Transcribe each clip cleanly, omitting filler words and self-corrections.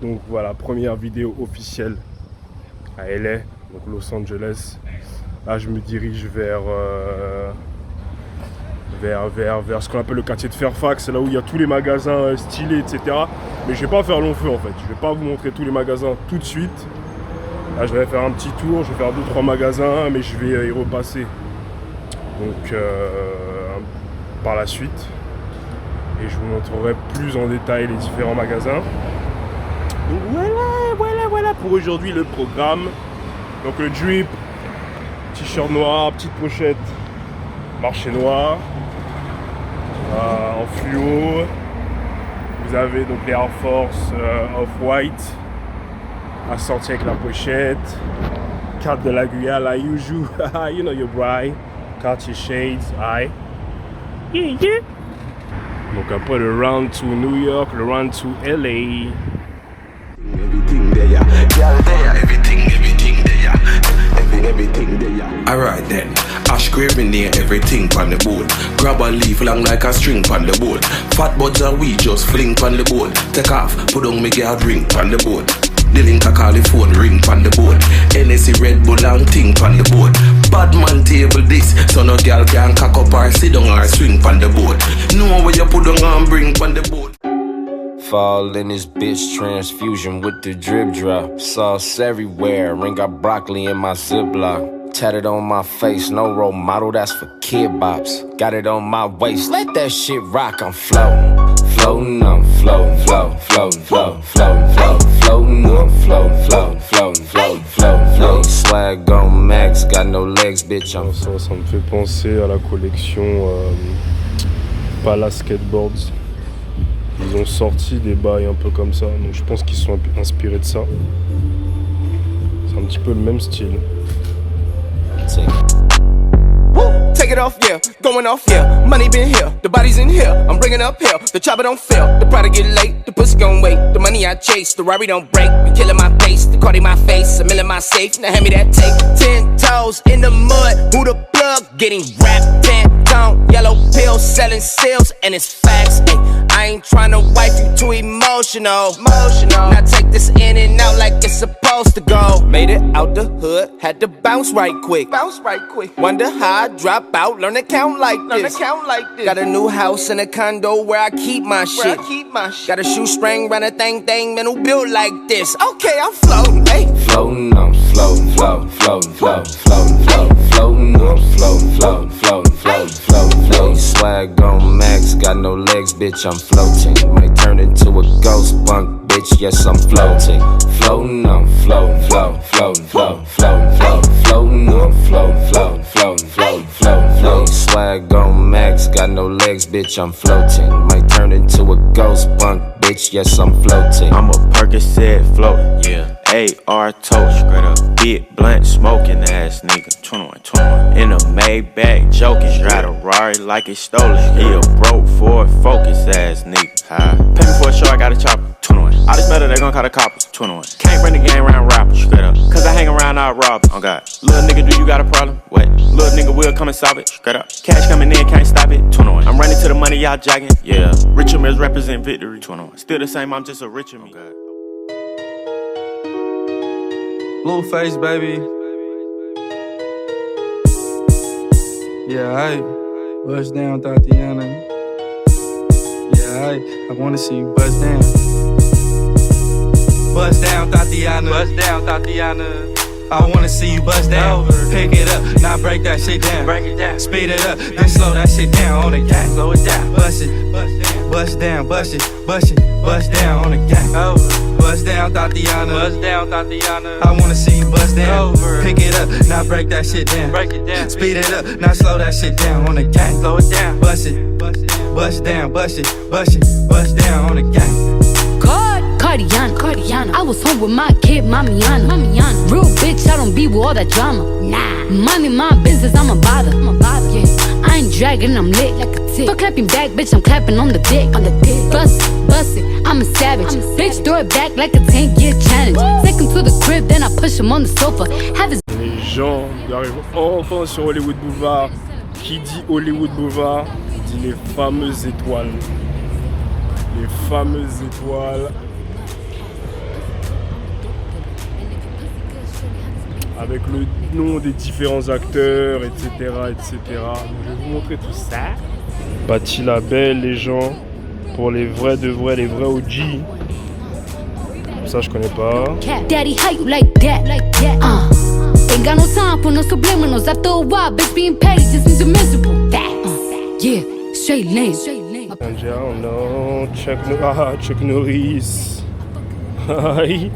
Donc voilà, première vidéo officielle à LA, donc Los Angeles. Là je me dirige vers ce qu'on appelle le quartier de Fairfax, c'est là où il y a tous les magasins stylés, etc. Mais je vais pas faire long feu en fait, je vais pas vous montrer tous les magasins tout de suite. Là je vais faire un petit tour, je vais faire 2-3 magasins, mais je vais y repasser. Donc par la suite. Et je vous montrerai plus en détail les différents magasins. Donc voilà pour aujourd'hui le programme. Donc le drip, t-shirt noir, petite pochette, marché noir, en fluo. Vous avez donc les Air Force Off-White, assorti avec la pochette, carte de la Guyane, la Yuju, you know your bride, Cartier Shades, aye. Yeah. Donc après le round to New York, le round to LA. Everything there, yeah. Girl there, everything there, everything there, yeah. Alright then, ash graving near everything on the board. Grab a leaf long like a string on the board. Fat buds and we just fling on the board. Take off, put on me girl ring on the board. The link a call the phone ring on the board. NSC Red Bull and ting on the board. Bad man table this, so no girl can cock up or sit down or swing on the board. Know where you put on and bring on the board. Fall in this bitch transfusion with the drip drop. Sauce everywhere, ring got broccoli in my Ziploc. Tatted on my face, no role model, that's for kid bops. Got it on my waist, let that shit rock, I'm floating. Floating, I'm floating, floating, I'm floating. Swag on max, got no legs, bitch, I'm ça me fait penser à la collection Palace Skateboards. Ils ont sorti des bails un peu comme ça, donc je pense qu'ils sont inspirés de ça. C'est un petit peu le même style. Take it off, yeah, going off, yeah. Money been here, the body's in here. I'm bringing up here, the chopper don't fail. The product get late, the pussy gon' wait. The money I chase, the Rari don't break. You killing my pace, the Cardi my face. A mill in my safe, now hand me that tape. 10 toes in the mud, who the plug? Getting wrapped, 10 tone, yellow pills, selling seals, and it's facts. Ay, I ain't tryna wipe you too emotional. Now take this in and out like it's supposed to go. Made it out the hood, had to bounce right quick. Wonder how I drop out, learn to count like this. Got a new house and a condo where I keep my shit. Got a shoestring, run a thing, man, who built like this. Okay, I'm floating, hey. Floating, I'm floating, I'm floating. Swag on max, got no legs, bitch, I'm floating. Might turn into a ghost bunk, bitch, yes, I'm floating. Floating, I'm floating, I'm floating. Swag on max, got no legs, bitch, I'm floating. Might turn into a ghost bunk, bitch, yes, I'm floating. I'm a Percocet floating, yeah. AR toast, straight up. Big blunt smoking ass nigga. 21. In a Maybach, joking, drive a Rari like it's stolen. He a broke Ford Focus ass nigga. Pay me for a show, I got a chopper. 21. All this metal, they gon' call the coppers. 21. Can't bring the game around rappers, straight up. Cause I hang around, I rob. Oh God. Little nigga, do you got a problem? What? Little nigga will come and solve it, straight up. Cash coming in, can't stop it. 21. I'm running to the money, y'all jogging. Yeah. Richer Mills represent victory. 21. Still the same, I'm just a richer me. Oh Blueface, baby. Yeah, aight. Bust down, Tatiana. Yeah, aight. I wanna see you bust down. Bust down, Tatiana. Bust down, Tatiana. I wanna see you bust down. Pick it up, now break that shit down. Break it down. Speed it up, then slow that shit down on the gang. Slow it down. Bust it, bust down, bust it, bust it, bust down on the gang. Bust down, Tatiana. Bust down, Tatiana. I wanna see you bust down. Pick it up, now break that shit down. Break it down. Speed it up, now slow that shit down on the gang. Slow it down. Bust it, bust down, bust it, bust it, bust down on the gang. Cardiana. I was home with my kid, Mamiana. Real bitch, I don't be with all that drama. Nah. Minding my business, I'm a bother. Yeah. I ain't dragging, I'm lit like a tick. For clapping back, bitch, I'm clapping on the dick. Bust it, I'm a savage. Bitch, throw it back like a 10-year challenge. Take him to the crib, then I push him on the sofa. Have his... Les gens arrivent enfin sur Hollywood Boulevard. Qui dit Hollywood Boulevard dit les fameuses étoiles. Les fameuses étoiles. avec le nom des différents acteurs, etc. etc. Donc, je vais vous montrer tout ça. Bâti Label, les gens, pour les vrais de vrais, les vrais OG. Ça, je connais pas. Daddy, how you like that? Ain't got no time for no subliminals. After a while, bitch being petty just means you're miserable. Yeah, straight lane. Non, Chuck Norris. Aïe.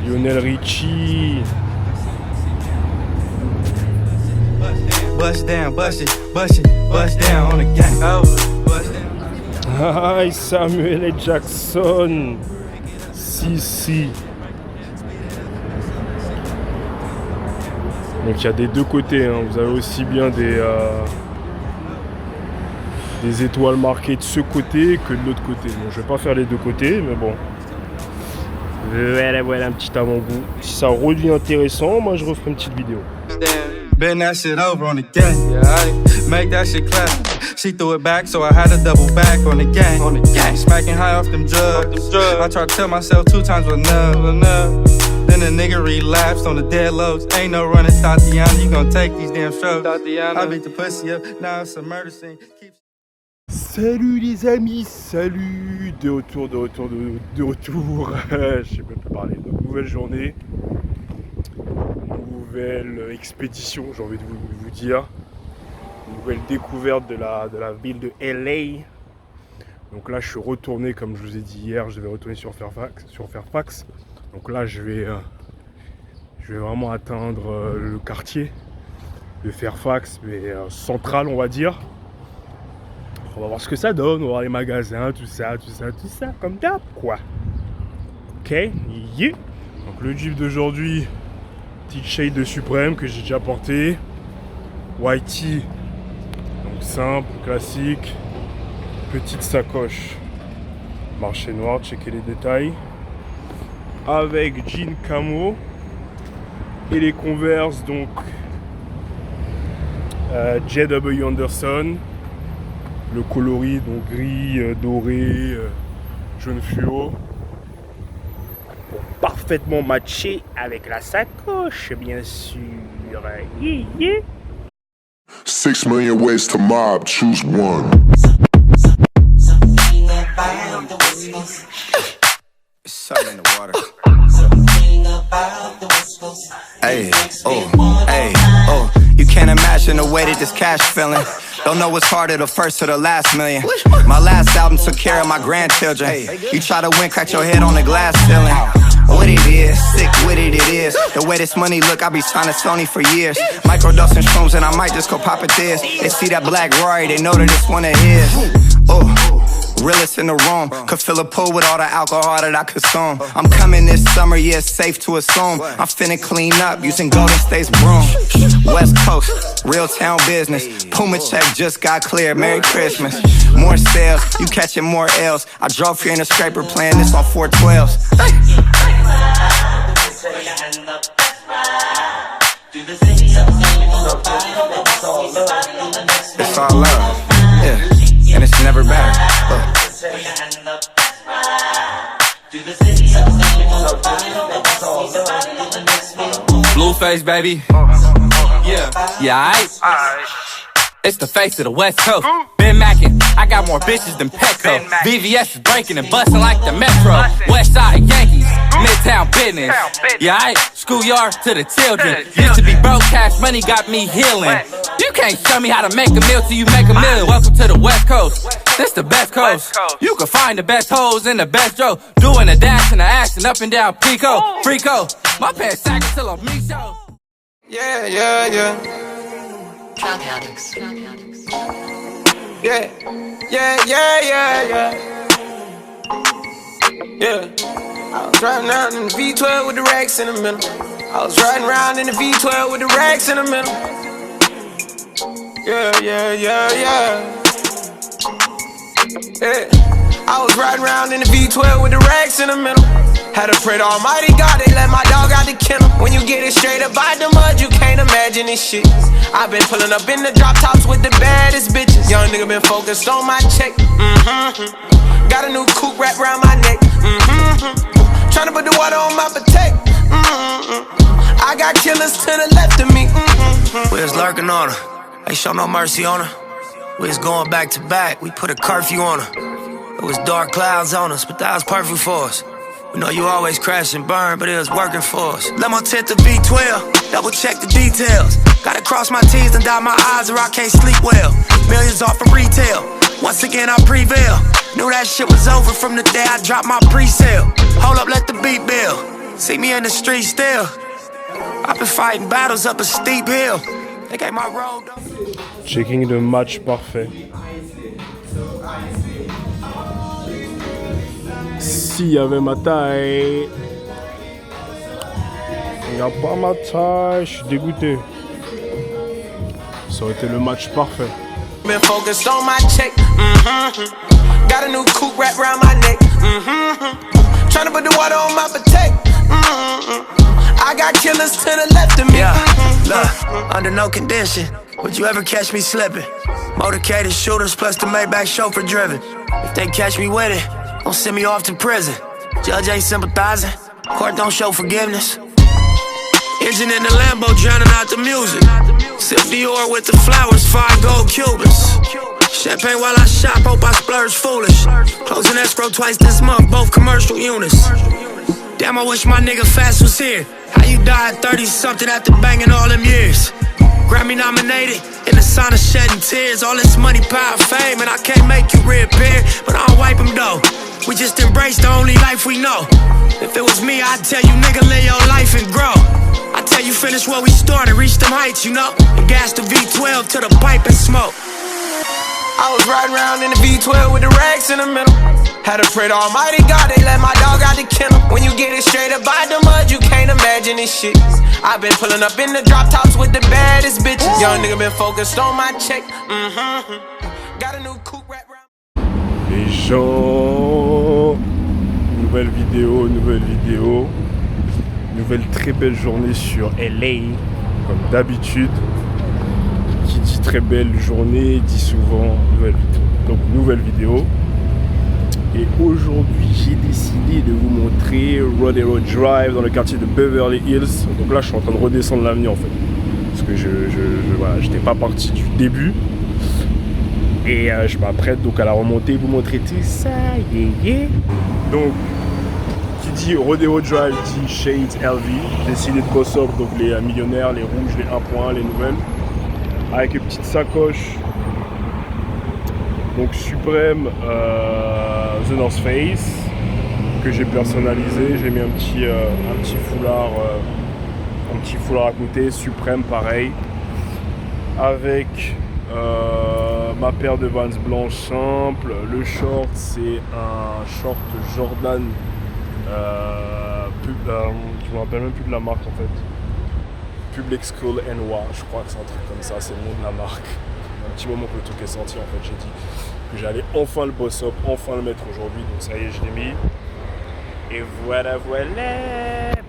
Lionel Richie. Bust down, bust it, bust it, bust down on the gang. Bust down. Aïe, Samuel L. Jackson. Si. Donc il y a des deux côtés, hein. Vous avez aussi bien des étoiles marquées de ce côté que de l'autre côté. Bon, je vais pas faire les deux côtés, mais bon. Voilà un petit avant-goût. Si ça redevient intéressant, moi je referai une petite vidéo. Bend that shit over on the gang. Make that shit clap. She threw it back, so I had to double back on the gang. Smacking high off them drugs. I tried to tell myself 2 times was enough. Then the nigga relapsed on the dead lows. Ain't no running, Tatiana. You gon' take these damn strokes. I beat the pussy up. Now it's a murder scene. Salut les amis, salut. De retour. Je sais même plus parler. Donc, nouvelle journée. Nouvelle expédition, j'ai envie de vous dire. Nouvelle découverte de la ville de LA. Donc là, je suis retourné, comme je vous ai dit hier, je devais retourner sur Fairfax. Donc là, je vais vraiment atteindre le quartier de Fairfax, mais central, on va dire. On va voir ce que ça donne, on va voir les magasins, tout ça, comme d'hab, quoi. Ok, yeah. Donc le Jeep d'aujourd'hui, petite shade de Supreme que j'ai déjà porté. Whitey, donc simple, classique. Petite sacoche, marché noir, checker les détails. Avec jean camo et les Converse, donc J.W. Anderson. Le coloris, donc gris, doré, jaune fluo. Pour parfaitement matcher avec la sacoche, bien sûr. Yeah. 6 million ways to mob, choose one. Something in the water. Hey, oh. You can't imagine the way that this cash feeling. Don't know what's harder, the first or the last million. My last album took care of my grandchildren. You try to win, crack your head on the glass ceiling. What it is, sick with it is. The way this money look, I be signing Sony for years. Microdosing shrooms and I might just go pop it this. They see that black Rory, they know that it's one of his. Realest in the room, could fill a pool with all the alcohol that I consume. I'm coming this summer, yeah, it's safe to assume. I'm finna clean up using Golden State's broom. West Coast, real town business. Puma check just got cleared, Merry Christmas. More sales, you catching more L's. I drove here in a scraper playing this on 412s. It's all love, yeah, and it's never better. Blueface, baby. Yeah, aight. It's the face of the West Coast. Been mackin', I got more bitches than Petco. VVS is breaking and bustin' like the Metro. West Side Yankees, Midtown business. Yeah, aight. Schoolyard to the children. Used to be broke, cash money got me healing. You can't show me how to make a meal till you make a million. Welcome to the West Coast. This the best coast. You can find the best hoes and the best Joe. Doing the dash and the action up and down Pico. Frico. My pants sack till I'm me show. Yeah. Drug addicts. Yeah. I was riding around in the V12 with the racks in the middle. I was riding around in the V12 with the racks in the middle. Yeah. I was riding around in the V12 with the racks in the middle. Had to pray to Almighty God, they let my dog out the kennel. When you get it straight up out the mud, you can't imagine this shit. I've been pulling up in the drop tops with the baddest bitches. Young nigga been focused on my check. Got a new coupe wrapped around my neck. Tryna put the water on my potato. I got killers to the left of me. We was lurking on her, ain't show no mercy on her. We was going back to back, we put a curfew on her. It was dark clouds on us, but that was perfect for us. We know you always crash and burn, but it was working for us. Let my tent to V12, double check the details. Gotta cross my T's and dot my I's or I can't sleep well. Millions off from retail, once again I prevail. Knew that shit was over from the day I dropped my pre-sale. Hold up, let the beat build. See me in the street still. I've been fighting battles up a steep hill. They gave my road. Checking de match parfait. S'il y avait ma taille. Il n'y a pas ma taille, je suis dégoûté. Ça aurait été le match parfait. Been focused on my check. Got a new coupe wrapped around my neck. Tryna put the water on my potato. I got killers to the left of me. Yeah, look, under no condition would you ever catch me slipping. Motorcaded shooters plus the Maybach chauffeur driven. If they catch me with it, don't send me off to prison. Judge ain't sympathizing, court don't show forgiveness. Engine in the Lambo drowning out the music. Sip Dior with the flowers, 5 gold Cubans. Champagne while I shop, hope I splurge foolish. Closing escrow twice this month, both commercial units. Damn, I wish my nigga Fast was here. How you died 30-something after banging all them years? Grammy nominated, in the sauna shedding tears. All this money, power, fame, and I can't make you reappear. But I'll wipe them though. We just embrace the only life we know. If it was me, I'd tell you, nigga, live your life and grow. I tell you, finish where we started, reach them heights, you know. And gas the V12 to the pipe and smoke. I was riding around in the V12 with the racks in the middle. Had to pray to Almighty God, they let my dog out the kennel. When you get it straight up by the mud, you can't imagine this shit. I've been pulling up in the drop tops with the baddest bitches. Young nigga been focused on my check. Got a new coupe wrapped around. Les gens, nouvelle vidéo, nouvelle très belle journée sur LA, comme d'habitude. Qui dit très belle journée dit souvent nouvelle vidéo. Donc nouvelle vidéo. Et aujourd'hui j'ai décidé de vous montrer Rodeo Drive dans le quartier de Beverly Hills. Donc là je suis en train de redescendre l'avenue en fait. Parce que voilà, j'étais pas parti du début. Et je m'apprête donc à la remonter, vous montrer tout ça, yeah. Donc, qui dit Rodeo Drive dit Shades LV. J'ai décidé de boss up donc les millionnaires, les rouges, les 1.1, les nouvelles. Avec une petite sacoche. Donc Supreme The North Face que j'ai personnalisé. J'ai mis un petit foulard à côté. Supreme pareil. Avec ma paire de Vans blanches simple. Le short c'est un short Jordan. Je me rappelle même plus de la marque en fait. Public School NY, je crois que c'est un truc comme ça, c'est le nom de la marque. Un petit moment que le truc est sorti en fait, j'ai dit que j'allais enfin le boss up, enfin le mettre aujourd'hui, donc ça y est, je l'ai mis. Et voilà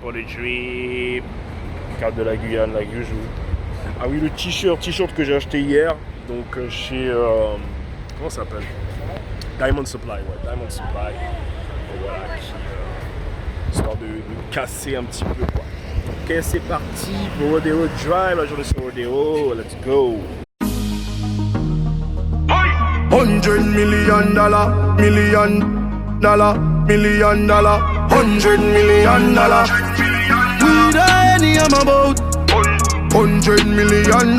pour le drip. Carte de la Guyane, la Guyane. Ah oui, le t-shirt que j'ai acheté hier, donc chez comment ça s'appelle? Diamond Supply, ouais, Diamond Supply. Et voilà, histoire de casser un petit peu quoi. Ok, c'est parti pour Rodeo Drive, la journée sur Rodeo, let's go. $100 million, $100 million. We die any I'm about $100 million.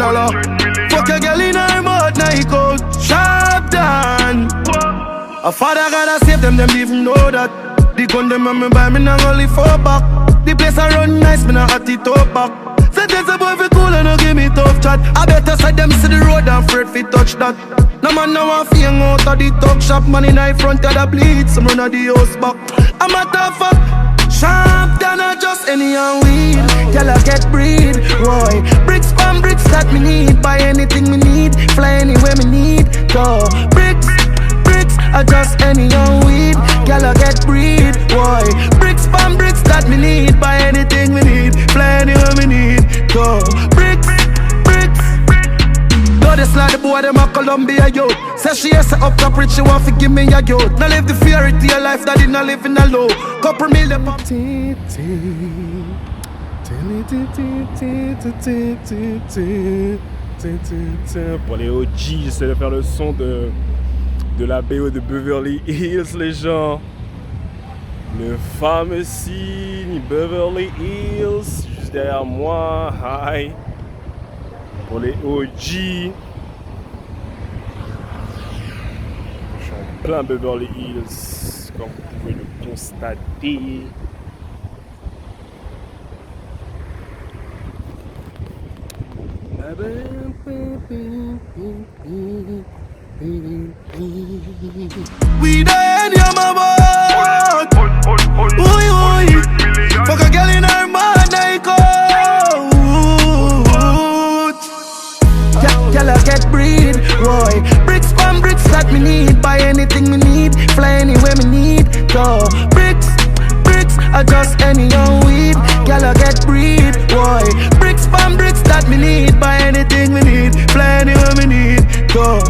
Fuck a girl in her mouth, night out, sharp down. A father gotta save them even know that. The gun them and me buy me not only 4 back. The place I run nice, me not hot it up back. Say there's a boy fi cool and no give me tough chat. I better side them see the road and afraid fi touch that. No man now want fi hang out of the talk shop. Man in the front of the bleed, some run of the house back. I'm a tough fuck, sharp than a just any and weed. Girl I get breed, boy. Bricks from bricks that me need. Buy anything me need, fly anywhere me need. Go bricks, I just any and weed. Girl I get breed, boy. Bricks from bricks that me need. Buy anything me need, fly anywhere me need. Go bricks. Though the just like the boy them a Columbia youth. Say she is up top rich, she want to give me a youth. Now live the fairy tale life that did not live in a low. Couple million. Pour les OG, j'essaie de faire le son de la BO de Beverly Hills, les gens. Le fameux signe Beverly Hills, juste derrière moi. Hi. Pour les OG. Je suis en plein Beverly Hills, comme vous pouvez le constater. We done, yeah, my boy. Oi, oi. Fuck a girl in her mind, I go. Girl, I get breed, boy. Bricks from bricks that me need. Buy anything me need. Fly anywhere me need. Go. Bricks, I just any young weed. Girl, I get breed, boy. Bricks from bricks that me need. Buy anything me need. Fly anywhere me need. Go.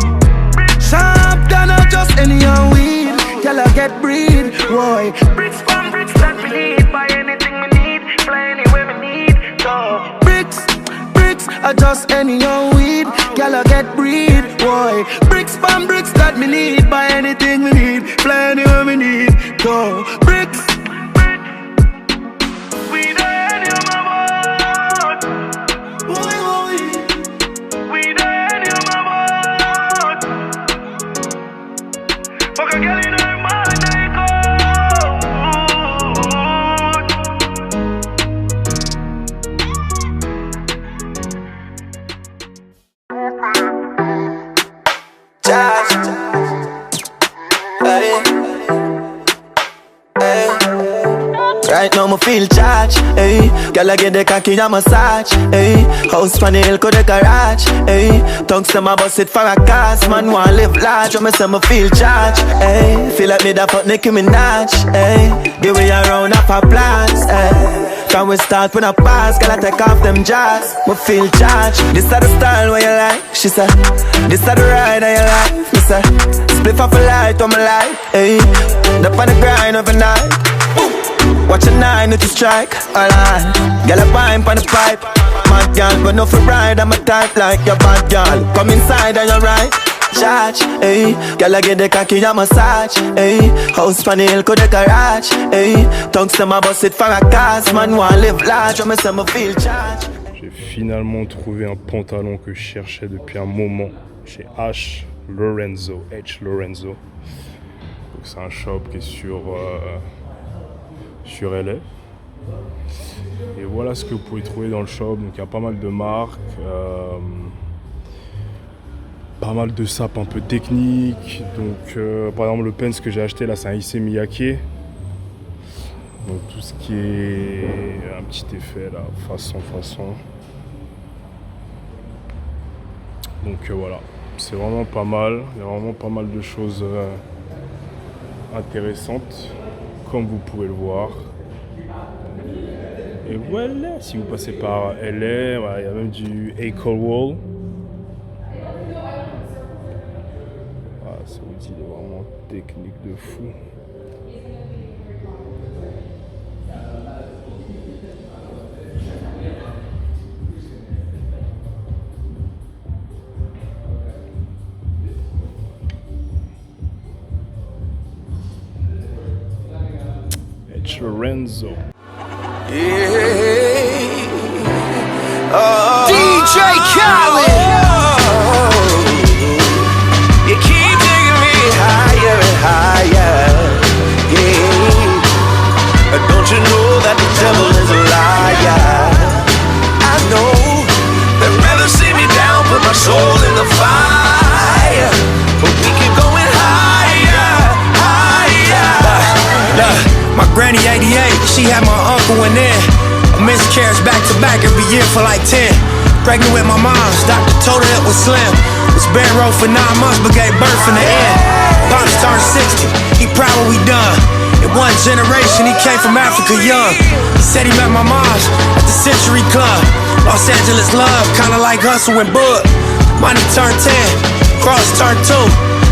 Sharp than I just any young weed. Girl, I get breed, boy. Bricks from bricks that me need. Buy anything me need. Fly anywhere me need. Go. Bricks, I just any young weed. Girl, I get breed, boy. Bricks from bricks that me need. Buy anything me need. Fly anywhere me need. Go. Bricks. Right now, me feel charged, ayy. Girl, I get the cocky and massage, ayy. House on the hill, go the garage, ayy. Tongues to my bus it for a cast. Man, want live large, when me say me feel charged, ayy. Feel like me da fuck Nicki Minaj, ayy. Give me a round of applause, ayy. From we start when I pass, girl, I take off them jars. Me feel charged. This is the style where you like, she said. This is the ride that you like, me say. Split off a light on my light, ayy. Up on the grind overnight. Watch a 9 with you strike, alright. Girl, a pine on the pipe. Mad girl, but no for ride. I'm a type like your bad girl. Come inside and you're right. Charge, ayy. Girl, I get the cocky and massage, ayy. House on the hill, go the garage, ayy. Tongues to my bus it for a cast. Man, want live large, I'm a feel charge. J'ai finalement trouvé un pantalon que je cherchais depuis un moment chez H. Lorenzo. Donc c'est un shop qui est sur LA. Et voilà ce que vous pouvez trouver dans le shop. Donc il y a pas mal de marques, pas mal de sapes un peu techniques. Donc par exemple le pens que j'ai acheté là, c'est un Issey Miyake. Donc tout ce qui est un petit effet là, façon. Donc voilà, c'est vraiment pas mal. Il y a vraiment pas mal de choses intéressantes, comme vous pouvez le voir. Et voilà, si vous passez par LA, voilà, il y a même du Acol Wall. Voilà, ça vous dit vraiment technique de fou. Lorenzo. Yeah. Oh. DJ Khaled. Oh. You keep taking me higher and higher. Yeah. Don't you know that the devil is a liar? I know they'd rather see me down, put my soul in the fire. But we keep going higher, higher. My granny 88, she had my uncle in there. A miscarriage back to back every year for like 10. Pregnant with my mom's, doctor told her it was slim. Was bed row for 9 months but gave birth in the end. Pops turned 60, he proud what we done. In one generation, he came from Africa young. He said he met my mom's at the Century Club. Los Angeles love, kinda like Hustle and Bud. Money turn 10, cross turn 2.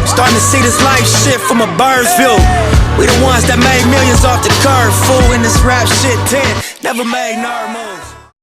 Starting to see this life shit from a bird's view. We the ones that made millions off the curve, fool. In this rap shit 10, never made nerd moves.